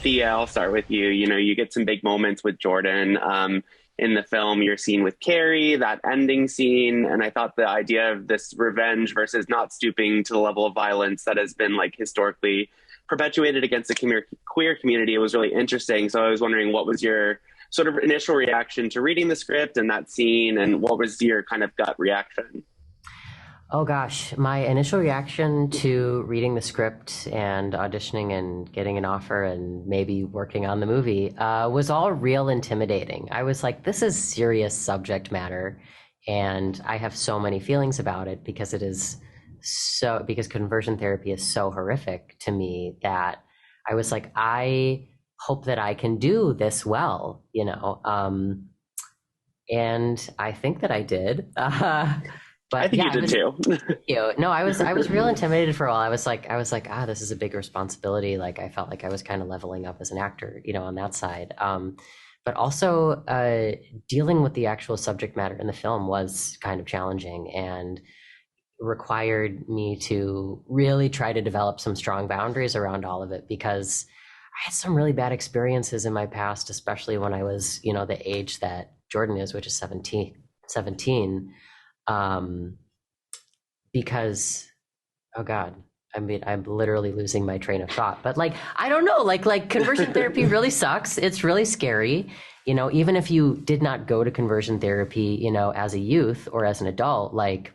Thea, I'll start with you. You know, you get some big moments with Jordan. In the film, your scene with Carrie, that ending scene, and I thought the idea of this revenge versus not stooping to the level of violence that has been like historically perpetuated against the queer community, it was really interesting. So I was wondering, what was your sort of initial reaction to reading the script and that scene, and what was your kind of gut reaction? Oh gosh, my initial reaction to reading the script and auditioning and getting an offer and maybe working on the movie was all real intimidating. I was like, this is serious subject matter, and I have so many feelings about it because because conversion therapy is so horrific to me that I was like, I hope that I can do this well, you know, and I think that I did. I But think yeah, you did too. no, I was real intimidated for a while. I was like, this is a big responsibility. Like I felt like I was kind of leveling up as an actor, you know, on that side. But also dealing with the actual subject matter in the film was kind of challenging and required me to really try to develop some strong boundaries around all of it because I had some really bad experiences in my past, especially when I was, you know, the age that Jordan is, which is 17. Because, oh God, I mean, I'm literally losing my train of thought, but like, I don't know, like conversion therapy really sucks. It's really scary. You know, even if you did not go to conversion therapy, you know, as a youth or as an adult, like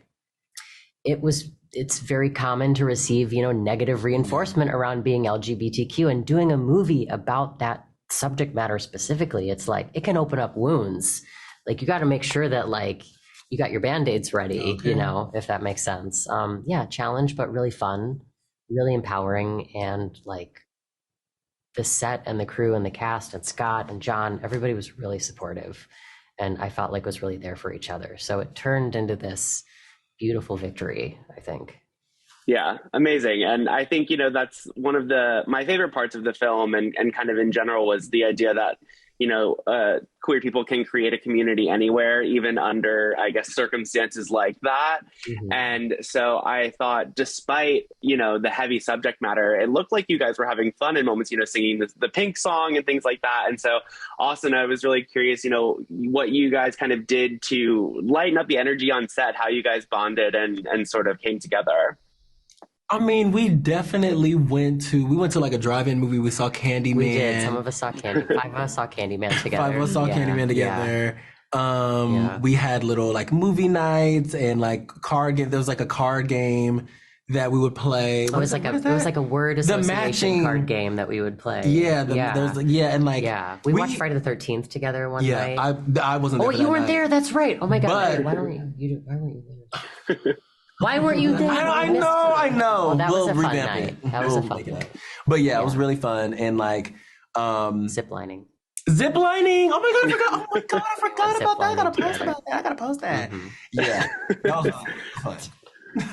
it's very common to receive, you know, negative reinforcement around being LGBTQ, and doing a movie about that subject matter specifically. It's like, it can open up wounds. Like you got to make sure that like, you got your Band-Aids ready, okay, you know, if that makes sense. Yeah, challenge, but really fun, really empowering. And like the set and the crew and the cast and Scott and John, everybody was really supportive. And I felt like was really there for each other. So it turned into this beautiful victory, I think. Yeah, amazing. And I think, you know, that's one of my favorite parts of the film and kind of in general was the idea that, you know, queer people can create a community anywhere, even under, I guess, circumstances like that. Mm-hmm. And so I thought, despite, you know, the heavy subject matter, it looked like you guys were having fun in moments, you know, singing the Pink song and things like that. And so, Austin, I was really curious, you know, what you guys kind of did to lighten up the energy on set, how you guys bonded and sort of came together. I mean, we definitely went to like a drive-in movie. We saw Candyman. We did. Some of us saw Five of us saw Candyman together. Five of us saw Candyman together. Yeah. We had little like movie nights and like card game. There was like a card game that we would play. It was like a word association card game that we would play. Yeah. And like. Yeah. We watched Friday the 13th together one night. I wasn't there. Oh, you weren't there? That's right. Oh my God. Why weren't you there? Why weren't you there? I know. Well, that was a fun night. That was a fun night. But yeah, it was really fun. And like, ziplining. Oh my God, I forgot about that. I gotta post that. Mm-hmm. Yeah. That was fun.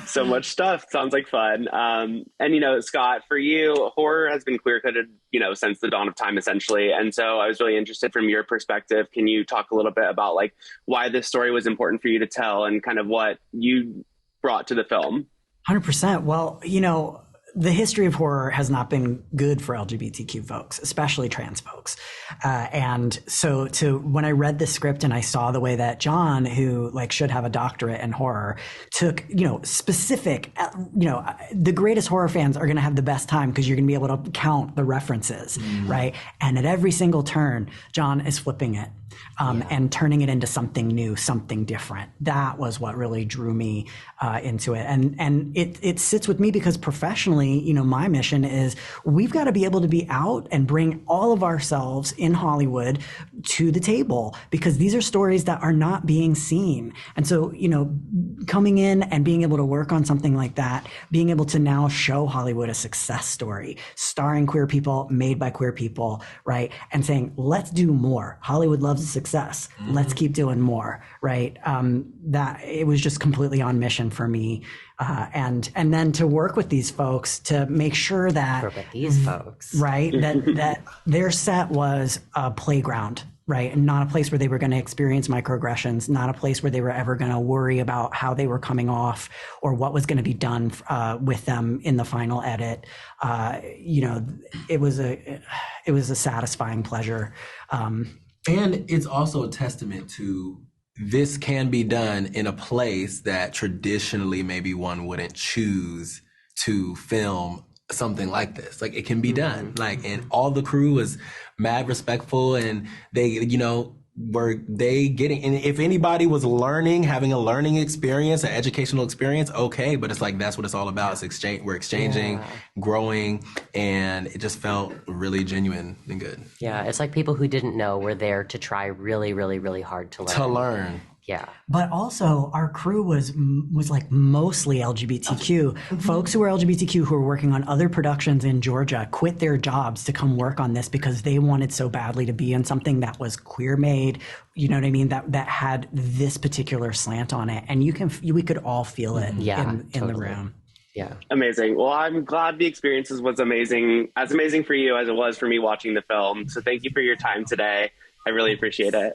So much stuff. Sounds like fun. And, you know, Scott, for you, horror has been queer-coded, you know, since the dawn of time, essentially. And so I was really interested from your perspective. Can you talk a little bit about like why this story was important for you to tell and kind of what you brought to the film? 100%. Well, you know, the history of horror has not been good for LGBTQ folks, especially trans folks. And so when I read the script and I saw the way that John, who like should have a doctorate in horror, took, you know, specific, you know, the greatest horror fans are going to have the best time because you're going to be able to count the references, right? And at every single turn, John is flipping it. And turning it into something new, something different. That was what really drew me into it. And it sits with me because professionally, you know, my mission is we've got to be able to be out and bring all of ourselves in Hollywood to the table because these are stories that are not being seen. And so, you know, coming in and being able to work on something like that, being able to now show Hollywood a success story, starring queer people, made by queer people, right? And saying, let's do more. Hollywood loves success. Let's keep doing more, right? That it was just completely on mission for me. And then to work with these folks to make sure that these folks, right, that their set was a playground right? And not a place where they were going to experience microaggressions, not a place where they were ever going to worry about how they were coming off or what was going to be done with them in the final edit. It was a satisfying pleasure. And it's also a testament to this can be done in a place that traditionally maybe one wouldn't choose to film something like this. Like, it can be done. Like, and all the crew was mad respectful, and they, were they getting, and if anybody was learning, having a learning experience, an educational experience, okay, but it's like, that's what it's all about. It's we're exchanging, growing, and it just felt really genuine and good. Yeah, it's like people who didn't know were there to try really, really, really hard to learn. Yeah. But also our crew was like mostly LGBTQ. Folks who were LGBTQ who were working on other productions in Georgia quit their jobs to come work on this because they wanted so badly to be in something that was queer made, you know what I mean? That had this particular slant on it. And we could all feel it in the room. Yeah. Amazing. Well, I'm glad the experience was amazing, as amazing for you as it was for me watching the film. So thank you for your time today. I really appreciate it.